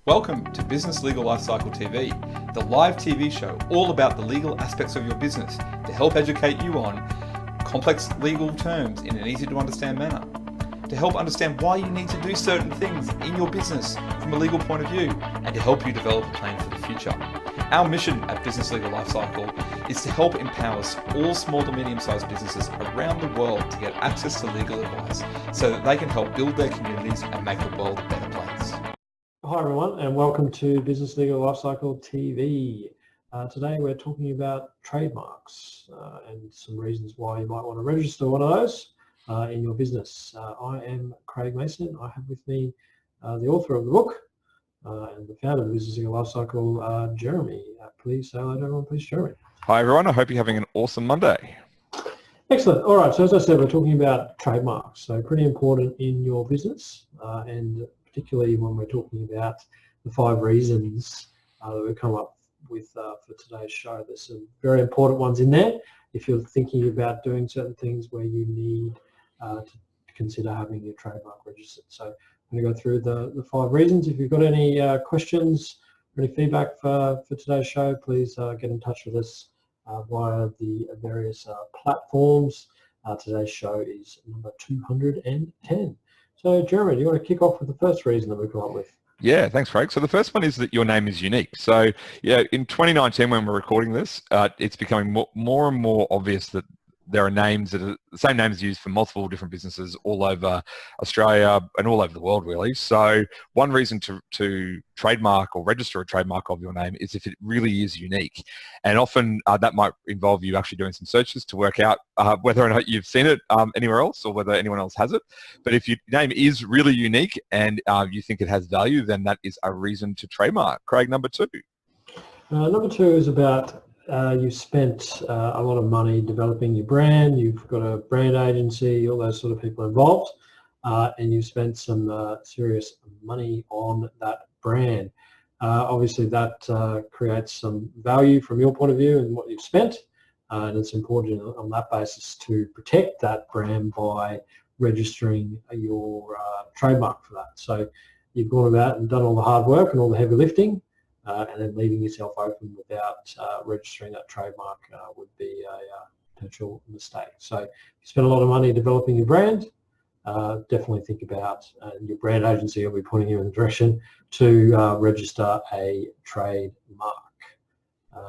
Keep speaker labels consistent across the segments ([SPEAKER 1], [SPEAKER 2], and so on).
[SPEAKER 1] Welcome to Business Legal Lifecycle TV, the live TV show all about the legal aspects of your business to help educate you on complex legal terms in an easy to understand manner, to help understand why you need to do certain things in your business from a legal point of view, and to help you develop a plan for the future. Our mission at Business Legal Lifecycle is to help empower all small to medium-sized businesses around the world to get access to legal advice so that they can help build their communities and make the world a better place.
[SPEAKER 2] Hi everyone, and welcome to Business Legal Lifecycle TV. Today we're talking about trademarks and some reasons why you might want to register one of those in your business. I am Craig Mason. I have with me the author of the book and the founder of Business Legal Lifecycle, Jeremy. Please say hello to everyone, please, Jeremy.
[SPEAKER 1] Hi everyone, I hope you're having an awesome Monday.
[SPEAKER 2] Excellent. All right, so as I said, we're talking about trademarks, so pretty important in your business and particularly when we're talking about the 5 reasons that we've come up with for today's show. There's some very important ones in there if you're thinking about doing certain things where you need to consider having your trademark registered. So I'm going to go through the 5 reasons. If you've got any questions or any feedback for today's show, please get in touch with us via the various platforms. Today's show is number 210. So, Jeremy, do you want to kick off with the first reason that we've come up with?
[SPEAKER 1] Yeah, thanks, Craig. So the first one is that your name is unique. So, yeah, in 2019, when we're recording this, it's becoming more and more obvious that there are names that are the same names used for multiple different businesses all over Australia and all over the world, really. So one reason to trademark or register a trademark of your name is if it really is unique. And often that might involve you actually doing some searches to work out whether or not you've seen it anywhere else or whether anyone else has it. But if your name is really unique and you think it has value, then that is a reason to trademark. Craig, number 2.
[SPEAKER 2] Number 2 is about you've spent a lot of money developing your brand, you've got a brand agency, all those sort of people involved, and you've spent some serious money on that brand. Obviously that creates some value from your point of view and what you've spent, and it's important on that basis to protect that brand by registering your trademark for that. So you've gone about and done all the hard work and all the heavy lifting, and then leaving yourself open without registering that trademark would be a potential mistake. So if you spend a lot of money developing your brand, definitely think about your brand agency will be pointing you in the direction to register a trademark.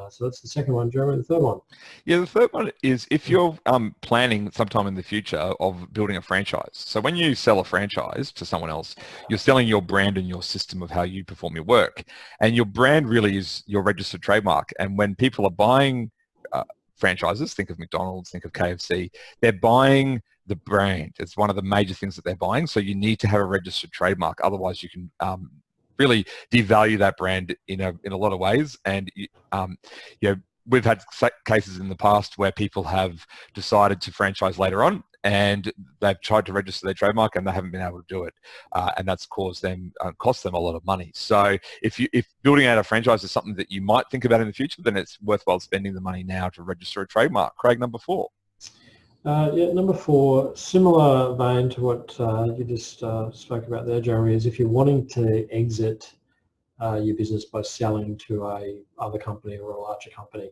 [SPEAKER 2] So that's the second one. Jeremy, the third one.
[SPEAKER 1] Yeah, the third one is if you're planning sometime in the future of building a franchise. So when you sell a franchise to someone else, you're selling your brand and your system of how you perform your work. And your brand really is your registered trademark. And when people are buying franchises, think of McDonald's, think of KFC, they're buying the brand. It's one of the major things that they're buying. So you need to have a registered trademark. Otherwise, you can really devalue that brand in a lot of ways. And we've had cases in the past where people have decided to franchise later on and they've tried to register their trademark and they haven't been able to do it, and that's cost them a lot of money. So if building out a franchise is something that you might think about in the future, then it's worthwhile spending the money now to register a trademark. Craig, number 4.
[SPEAKER 2] Number 4, similar vein to what you just spoke about there, Jeremy, is if you're wanting to exit your business by selling to a other company or a larger company.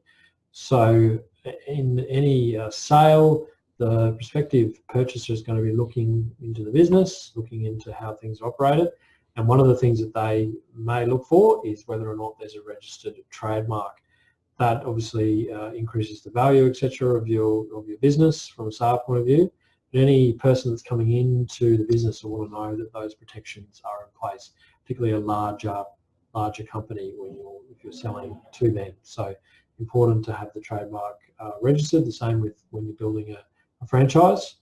[SPEAKER 2] So in any sale, the prospective purchaser is going to be looking into the business, looking into how things are operated, and one of the things that they may look for is whether or not there's a registered trademark. That obviously increases the value, etc., of your business from a sale point of view. But any person that's coming into the business will want to know that those protections are in place, particularly a larger company if you're selling to them. So important to have the trademark registered. The same with when you're building a franchise.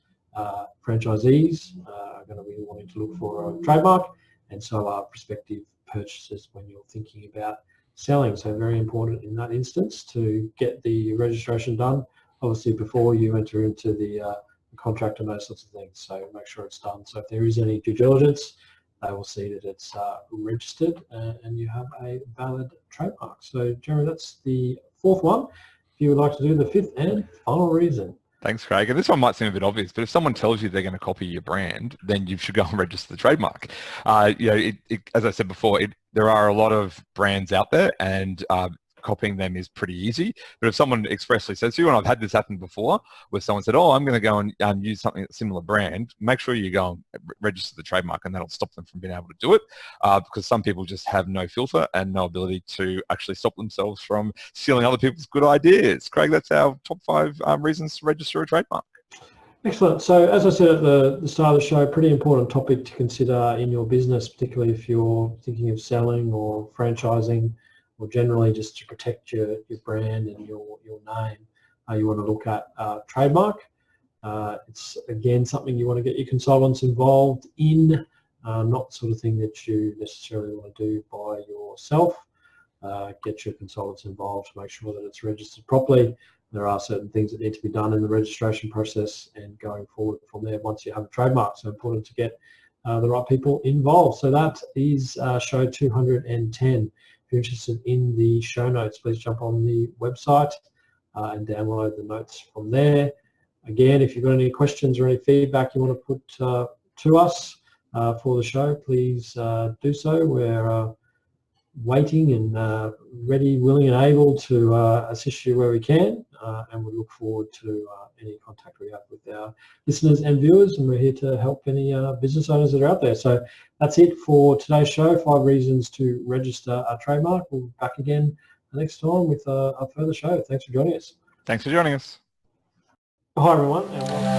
[SPEAKER 2] Franchisees are going to be wanting to look for a trademark, and so are prospective purchasers when you're thinking about selling. So very important in that instance to get the registration done, obviously before you enter into the contract and those sorts of things. So make sure it's done. So if there is any due diligence, they will see that it's registered and you have a valid trademark. So Jeremy, that's the 4th one. If you would like to do the 5th and final reason.
[SPEAKER 1] Thanks, Craig. And this one might seem a bit obvious, but if someone tells you they're going to copy your brand, then you should go and register the trademark. As I said before, there are a lot of brands out there, and copying them is pretty easy. But if someone expressly says to you, and I've had this happen before, where someone said, "Oh, I'm going to go and use something that's similar brand," make sure you go and register the trademark, and that'll stop them from being able to do it, because some people just have no filter and no ability to actually stop themselves from stealing other people's good ideas. Craig, that's our top 5 reasons to register a trademark.
[SPEAKER 2] Excellent. So as I said at the start of the show, pretty important topic to consider in your business, particularly if you're thinking of selling or franchising, or generally just to protect your brand and your name. You want to look at trademark. It's, again, something you want to get your consultants involved in, not the sort of thing that you necessarily want to do by yourself. Get your consultants involved to make sure that it's registered properly. There are certain things that need to be done in the registration process, and going forward from there once you have a trademark. So important to get the right people involved. So that is show 210. If you're interested in the show notes, please jump on the website and download the notes from there. Again, if you've got any questions or any feedback you want to put to us for the show, please do so. We're waiting and ready, willing and able to assist you where we can, and we look forward to any contact we have with our listeners and viewers, and we're here to help any business owners that are out there. So that's it for today's show, 5 reasons to register a trademark. We'll be back again next time with a further show. Thanks for joining us.
[SPEAKER 1] Thanks for joining us.
[SPEAKER 2] Hi everyone.